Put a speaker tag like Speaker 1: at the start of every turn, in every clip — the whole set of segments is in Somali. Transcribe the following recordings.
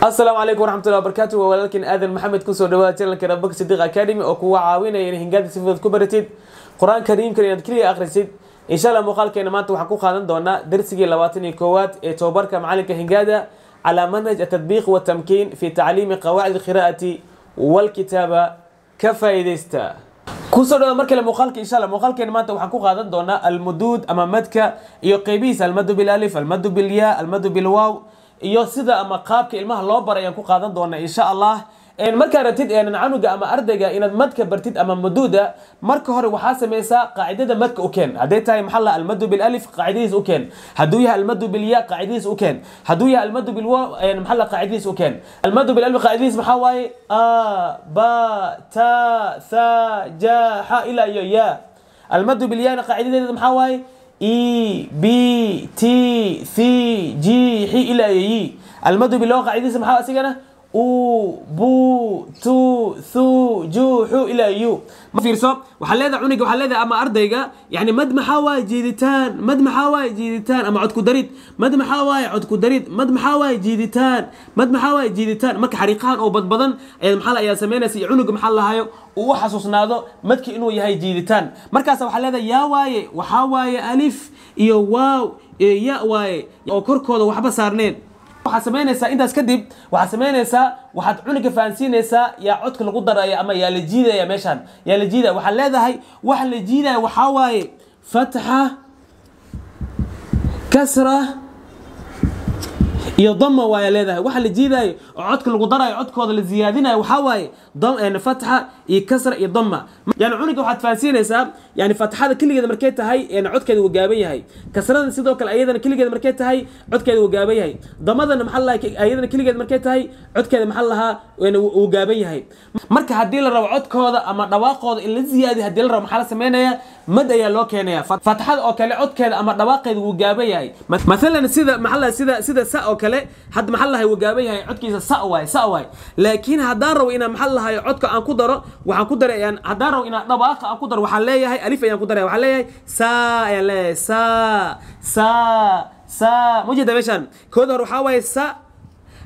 Speaker 1: السلام عليكم ورحمة الله وبركاته ولكن آذن محمد كسر دوات channelka ربك صديق أكاديمي أو كوا عاوينaya in hingaada si fudud ku baratid quraan kariimka inaad kaliya akhrisid insha Allah muuqaalkeena maanta waxaan ku qaadan doonaa darsigii 21 ee tababarka macalinka hingaada على منهج التطبيق والتمكين في تعليم قواعد القراءة والكتابة كفايدستا كسر دوات markale muuqaalka insha Allah muuqaalkeena maanta waxaan ku qaadan doonaa المدود أما مدka iyo qaybihiisa المد بالالف المد بالياء المد بالواو iyo sida ama qaabka ilmaha loo baray aan ku qaadan doona insha Allah marka ratid canuga ama ardayga inaad madka bartid ama maduuda marka hore waxa sameeysa qaacidada madka u keen haday tahay maxalla al mad bil alif qaa'idadiis u keen haduu yahay al mad bil ya qaa'idadiis u keen haduu yahay al mad bil waw maxalla qaa'idadiis u keen al mad bil alif qaa'idadiis waxa waaye a ba ta tha ja ha ila ya al mad bil ya qaa'idadiis waxa waaye E B T C G H إلى يي المد باللغة قاعدة اسمها أسيجنا أو بو تو ثو جو حو إلى يو ما في رسم وحلذا عنق وحلذا أما أرضيجا يعني مد محاوى جيدتان مد محاوى جيدتان أما عدكو دريد مد محاوى عدكو دريد مد محاوى جيدتان مد محاوى جيدتان مك حريقان أو بدن يعني محل يا سمينا سي عنق محل هايو وحسوسنا هذا مدك إنه يهاي جيدتان مركز وحلذا يا واي وحاوى ألف iyo waaw ya waay oo korkooda waxba saarneen waxa sameynaysa intaas kadib waxa sameynaysa waxaad cuniga faansiinaysa ya codka lagu darayo ama ya la jiidaya meeshan ya la jiida waxa leedahay waxa la jiidaya waxa waaye fatha kasra iyo dhamma waa leedahay waxa la jiidayo oo codka lagu darayo codkooda la ziyaadinayo waxa waaye fatha iyo kasra iyo dhamma yani cuniga waxaad faansiinaysaa يعني فتحة كل مركي تهاي يعني عد كذا وجابي هاي كسرنا سيدو كل أيضا كل مركي تهاي عد كذا وجابي هاي ضمضنا محلها أيضا كل مركي تهاي عد كذا محلها وجابي هاي مركي هديل الرو عد كذا أما نواقض اللي زيادة هديل الرو محل سمينا مدى يلوك هنا فتحة أو كلا عد كذا أما نواقض وجابي هاي مثلا سيدا محلها سيدا ساء أو كلا حد محلها وجابي هاي عد كذا ساء لكن هداروا إن محلها عد كأن قدرة وعن قدرة يعني هداروا إن نواقض أن قدرة وحليها هاي ألف يعني قدرة وحليه سا يعني سا موجود مشان كده روح حواي سا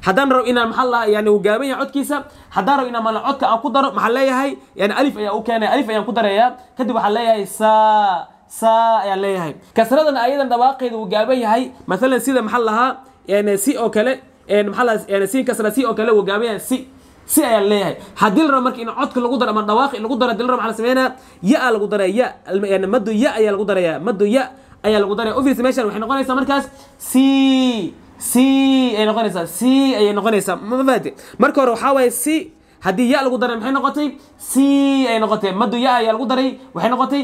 Speaker 1: حدان رو إن محلها يعني وجابين عد كيسة حدان رو إن ما نعد كأن قدرة محليه هاي يعني ألف يا أوكان ألف يعني قدرة يا كده وحليه هاي سا يعني هاي كسرنا أيضا دواقي وجابين هاي مثلا سيدا محلها يعني سي أوكله يعني محلها يعني سي كسر سي أوكله وجابين سي ayaa leeyahay hadii la markii in codka lagu daro ama dhawaaqi lagu daro dil rama sameeyna ya lagu daray ya yani madu ya ayaa lagu daraya madu ya ayaa lagu daray office meeshan waxay noqonaysaa markaas si ay noqonaysaa ma faade marka hore waxa way si hadii ya lagu daray maxay noqotay si ay noqotay madu ya ayaa lagu daray waxay noqotay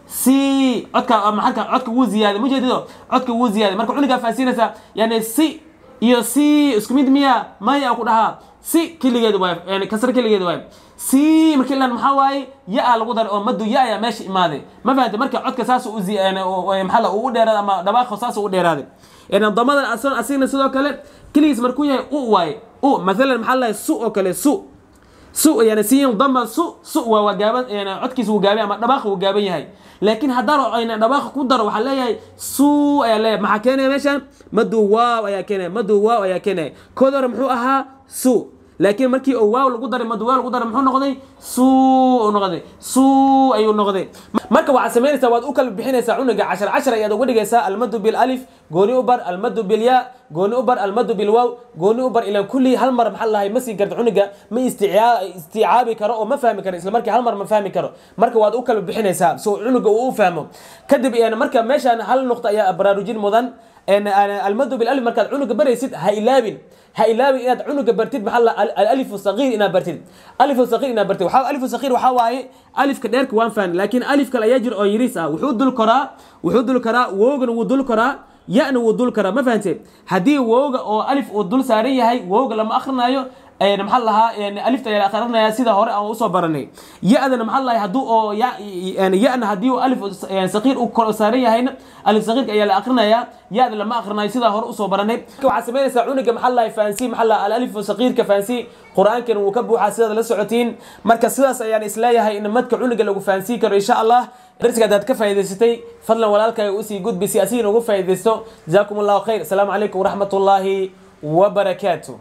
Speaker 1: si codka ama halka codka uu ziyaaday mujeedido codka uu ziyaaday marka cuniga faasinaysa yani si iyo si isku mid miya ma yaa ku dhaha si kiligeedu waa yani kasar kiligeedu waa si markii la maxaa waaye ya lagu dar oo madu ya meesha imaaday ma fahanti marka codka saas uu ziyaana oo maxalla uu dheeraad ama dhawaaqo saas uu dheeraaday in damadan asina sidoo kale kiligiis markuu yahay uu waaye uu mesela maxalla su oo kale su yani si dama su waa gaaban yani codkiisu uu gaabay ama dhawaaqo uu gaaban yahay laakiin hadaro ayna dhawaaq ku daro waxa leeyahay su ayaa leeyahay maxaa keenay meeshan madu waaw ayaa keenay koodor muxuu ahaa su laakiin markii oo waaw lagu daray madu waaw lagu daray muxuu noqday su ayuu noqday marka waxa sameynaysa waad u kala bixinaysaa cunuga 10 ayaad uga dhigaysaa al mad bil alif gooni u bar al mad bil ya gooni u bar al mad bil waw gooni u bar ila kulli hal mar maxal lahay ma sii garto cunuga ma isticaabi karo oo ma fahmi karo isla markii hal mar ma fahmi karo marka waad u kala bixinaysaa soo cunuga uu fahmo kadib yani marka meeshan hal nuqta ayaa baraarujin mudan al mad bil alif marka cunuga baraysid ha ilaabin inaad cunuga bartid maxalla alif sagiir inaad bartid alif sagiir inaad bartid waxa alif sagiir waxa waaye alifka dheerka waan faan laakiin alifka la yajir oo yiris ah wuxuu dul karaa woogana wuu dul karaa yana wuu dul karaa ma fahanteen hadii wooga oo alif uu dul saaran yahay wooga lama akhrinayo ayna maxallaha yani alifta ayaa akhrinaya sida hore aan u soo baranay ya-dana maxallaha haduu oo yani ya-na hadii uu alif yani sagiir uu kor saaran yahayna alif sagiirka ayaa la akhrinaya ya-da lama akhrinayo sida hore u soo baranay waxa sameynaysa cunuga maxallaha faansi maxallaha alif sagiirka faansi quraankan uu ka buuxa sida la socotiin marka sidaas ayaan isleeyahay in madka cunuga lagu faansi karo insha Allah درسك هذا كفاية دستي فضلا ولا لك يؤسي جود بسياسيين وقفاية دستو جزاكم الله خير السلام عليكم ورحمة الله وبركاته.